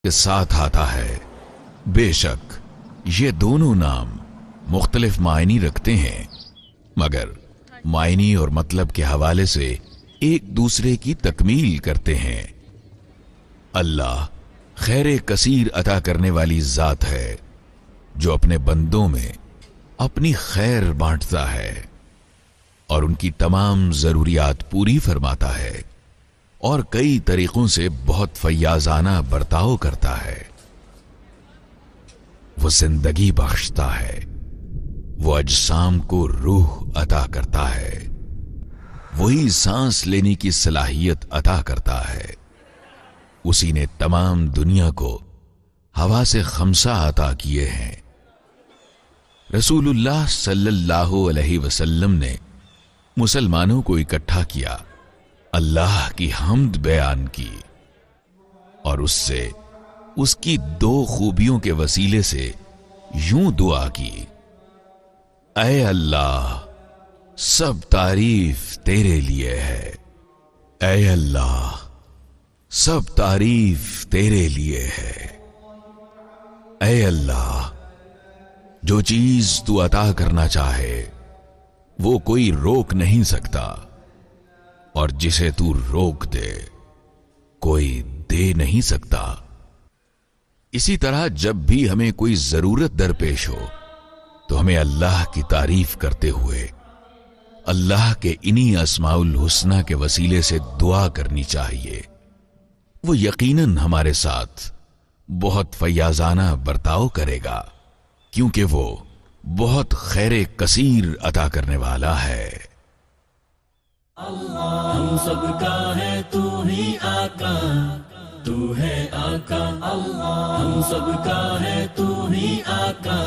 کے ساتھ آتا ہے۔ بے شک یہ دونوں نام مختلف معنی رکھتے ہیں، مگر معنی اور مطلب کے حوالے سے ایک دوسرے کی تکمیل کرتے ہیں۔ اللہ خیر کثیر عطا کرنے والی ذات ہے جو اپنے بندوں میں اپنی خیر بانٹتا ہے اور ان کی تمام ضروریات پوری فرماتا ہے، اور کئی طریقوں سے بہت فیاضانہ برتاؤ کرتا ہے۔ وہ زندگی بخشتا ہے، وہ اجسام کو روح عطا کرتا ہے، وہی سانس لینے کی صلاحیت عطا کرتا ہے۔ اسی نے تمام دنیا کو ہوا سے خمسہ عطا کیے ہیں۔ رسول اللہ صلی اللہ علیہ وسلم نے مسلمانوں کو اکٹھا کیا، اللہ کی حمد بیان کی اور اس سے اس کی دو خوبیوں کے وسیلے سے یوں دعا کی: اے اللہ، سب تعریف تیرے لیے ہے۔ اے اللہ، سب تعریف تیرے لیے ہے۔ اے اللہ، جو چیز تو عطا کرنا چاہے وہ کوئی روک نہیں سکتا، اور جسے تو روک دے کوئی دے نہیں سکتا۔ اسی طرح جب بھی ہمیں کوئی ضرورت درپیش ہو تو ہمیں اللہ کی تعریف کرتے ہوئے اللہ کے انہی اسماء الحسنی کے وسیلے سے دعا کرنی چاہیے۔ وہ یقیناً ہمارے ساتھ بہت فیاضانہ برتاؤ کرے گا، کیونکہ وہ بہت خیر کثیر عطا کرنے والا ہے۔ ہم سب کا ہے تو ہی آقا، تو ہے آقا۔ ہم سب کا ہے تو ہی آقا،